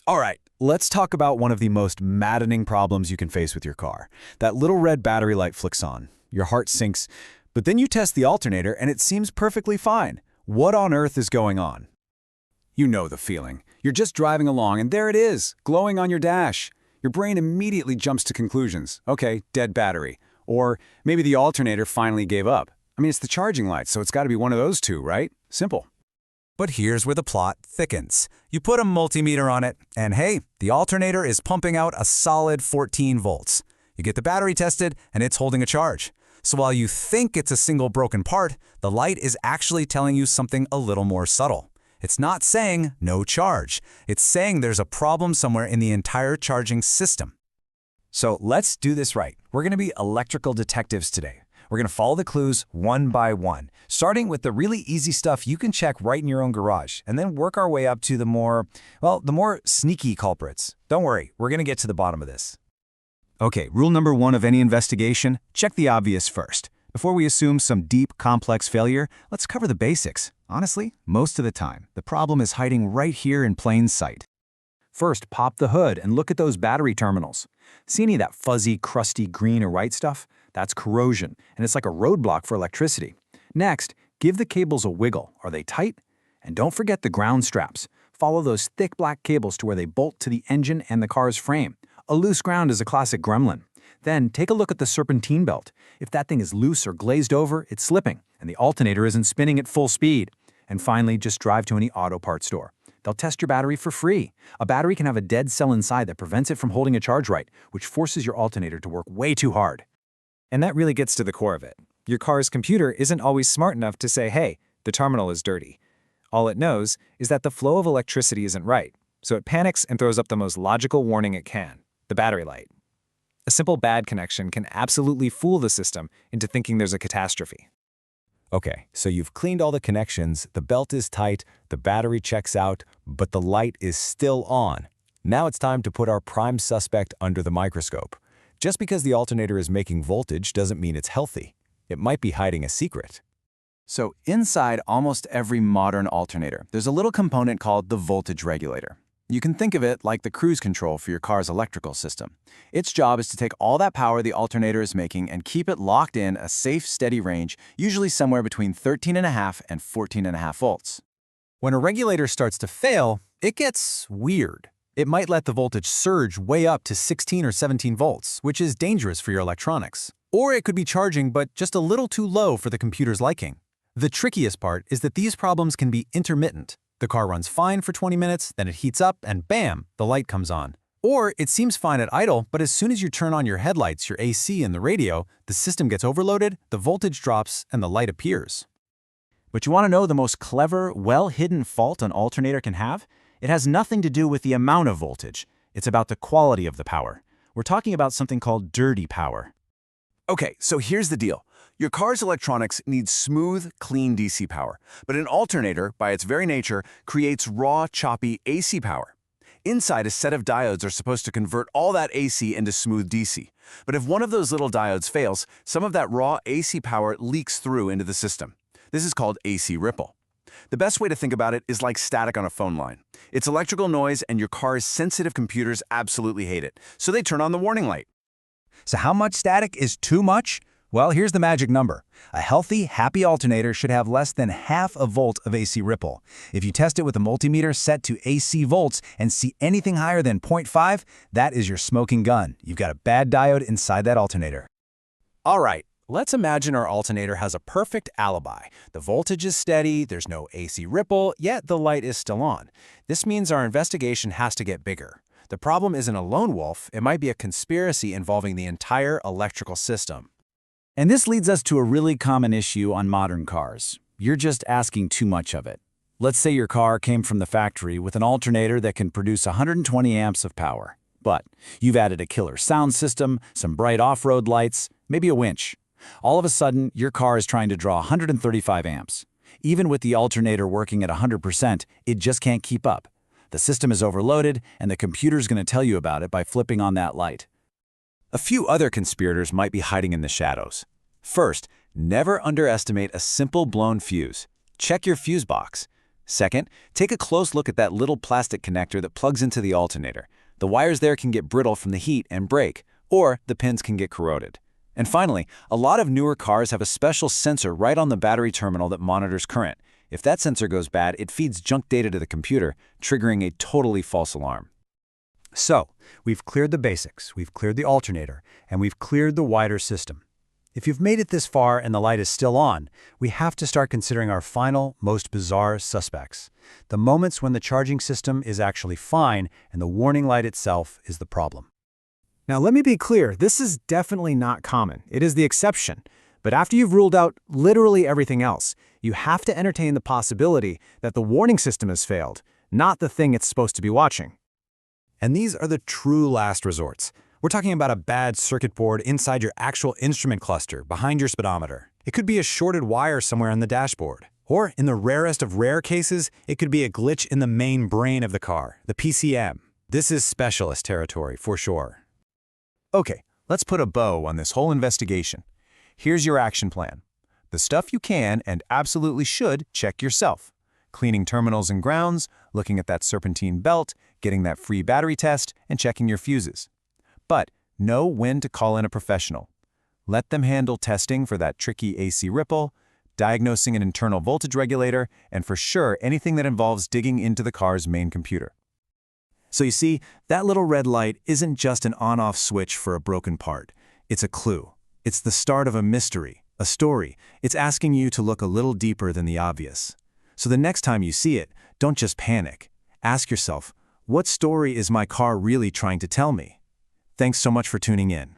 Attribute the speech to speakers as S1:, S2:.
S1: All right, let's talk about one of the most maddening problems you can face with your car. That little red battery light flicks on. Your heart sinks, but then you test the alternator and it seems perfectly fine. What on earth is going on? You know the feeling. You're just driving along and there it is, glowing on your dash. Your brain immediately jumps to conclusions. Okay, dead battery. Or maybe the alternator finally gave up. I mean, it's the charging light, so it's got to be one of those two, right? Simple.
S2: But here's where the plot thickens. You put a multimeter on it, and hey, the alternator is pumping out a solid 14 volts. You get the battery tested, and it's holding a charge. So while you think it's a single broken part, the light is actually telling you something a little more subtle. It's not saying no charge. It's saying there's a problem somewhere in the entire charging system.
S1: So let's do this right. We're going to be electrical detectives today. We're going to follow the clues one by one, starting with the really easy stuff you can check right in your own garage, and then work our way up to the more sneaky culprits. Don't worry, we're going to get to the bottom of this. Okay, rule number one of any investigation, check the obvious first. Before we assume some deep, complex failure, let's cover the basics. Honestly, most of the time, the problem is hiding right here in plain sight. First, pop the hood and look at those battery terminals. See any of that fuzzy, crusty green or white stuff? That's corrosion, and it's like a roadblock for electricity. Next, give the cables a wiggle. Are they tight? And don't forget the ground straps. Follow those thick black cables to where they bolt to the engine and the car's frame. A loose ground is a classic gremlin. Then take a look at the serpentine belt. If that thing is loose or glazed over, it's slipping, and the alternator isn't spinning at full speed. And finally, just drive to any auto parts store. They'll test your battery for free. A battery can have a dead cell inside that prevents it from holding a charge right, which forces your alternator to work way too hard.
S3: And that really gets to the core of it. Your car's computer isn't always smart enough to say, hey, the terminal is dirty. All it knows is that the flow of electricity isn't right, so it panics and throws up the most logical warning it can, the battery light. A simple bad connection can absolutely fool the system into thinking there's a catastrophe.
S1: Okay, so you've cleaned all the connections, the belt is tight, the battery checks out, but the light is still on. Now it's time to put our prime suspect under the microscope. Just because the alternator is making voltage doesn't mean it's healthy. It might be hiding a secret. So inside almost every modern alternator, there's a little component called the voltage regulator. You can think of it like the cruise control for your car's electrical system. Its job is to take all that power the alternator is making and keep it locked in a safe, steady range, usually somewhere between 13.5 and 14.5 volts. When a regulator starts to fail, it gets weird. It might let the voltage surge way up to 16 or 17 volts, which is dangerous for your electronics. Or it could be charging but just a little too low for the computer's liking. The trickiest part is that these problems can be intermittent. The car runs fine for 20 minutes, then it heats up, and bam, the light comes on. Or it seems fine at idle, but as soon as you turn on your headlights, your AC, and the radio, the system gets overloaded, the voltage drops, and the light appears. But you want to know the most clever, well-hidden fault an alternator can have? It has nothing to do with the amount of voltage. It's about the quality of the power. We're talking about something called dirty power. Okay, so here's the deal. Your car's electronics need smooth, clean DC power, but an alternator, by its very nature, creates raw, choppy AC power. Inside, a set of diodes are supposed to convert all that AC into smooth DC. But if one of those little diodes fails, some of that raw AC power leaks through into the system. This is called AC ripple. The best way to think about it is like static on a phone line. It's electrical noise and your car's sensitive computers absolutely hate it, so they turn on the warning light.
S2: So how much static is too much? Well, here's the magic number. A healthy, happy alternator should have less than half a volt of AC ripple. If you test it with a multimeter set to AC volts and see anything higher than 0.5, that is your smoking gun. You've got a bad diode inside that alternator.
S1: All right, let's imagine our alternator has a perfect alibi. The voltage is steady, there's no AC ripple, yet the light is still on. This means our investigation has to get bigger. The problem isn't a lone wolf, it might be a conspiracy involving the entire electrical system. And this leads us to a really common issue on modern cars. You're just asking too much of it. Let's say your car came from the factory with an alternator that can produce 120 amps of power. But you've added a killer sound system, some bright off-road lights, maybe a winch. All of a sudden, your car is trying to draw 135 amps. Even with the alternator working at 100%, it just can't keep up. The system is overloaded, and the computer's going to tell you about it by flipping on that light. A few other conspirators might be hiding in the shadows. First, never underestimate a simple blown fuse. Check your fuse box. Second, take a close look at that little plastic connector that plugs into the alternator. The wires there can get brittle from the heat and break, or the pins can get corroded. And finally, a lot of newer cars have a special sensor right on the battery terminal that monitors current. If that sensor goes bad, it feeds junk data to the computer, triggering a totally false alarm.
S2: So, we've cleared the basics, we've cleared the alternator, and we've cleared the wider system. If you've made it this far and the light is still on, we have to start considering our final, most bizarre suspects. The moments when the charging system is actually fine and the warning light itself is the problem.
S3: Now, let me be clear, this is definitely not common. It is the exception. But after you've ruled out literally everything else, you have to entertain the possibility that the warning system has failed, not the thing it's supposed to be watching.
S2: And these are the true last resorts. We're talking about a bad circuit board inside your actual instrument cluster, behind your speedometer. It could be a shorted wire somewhere on the dashboard. Or, in the rarest of rare cases, it could be a glitch in the main brain of the car, the PCM. This is specialist territory, for sure.
S1: Okay, let's put a bow on this whole investigation. Here's your action plan. The stuff you can and absolutely should check yourself. Cleaning terminals and grounds, looking at that serpentine belt, getting that free battery test, and checking your fuses. But know when to call in a professional. Let them handle testing for that tricky AC ripple, diagnosing an internal voltage regulator, and for sure anything that involves digging into the car's main computer. So you see, that little red light isn't just an on-off switch for a broken part. It's a clue. It's the start of a mystery, a story. It's asking you to look a little deeper than the obvious. So the next time you see it, don't just panic. Ask yourself, what story is my car really trying to tell me? Thanks so much for tuning in.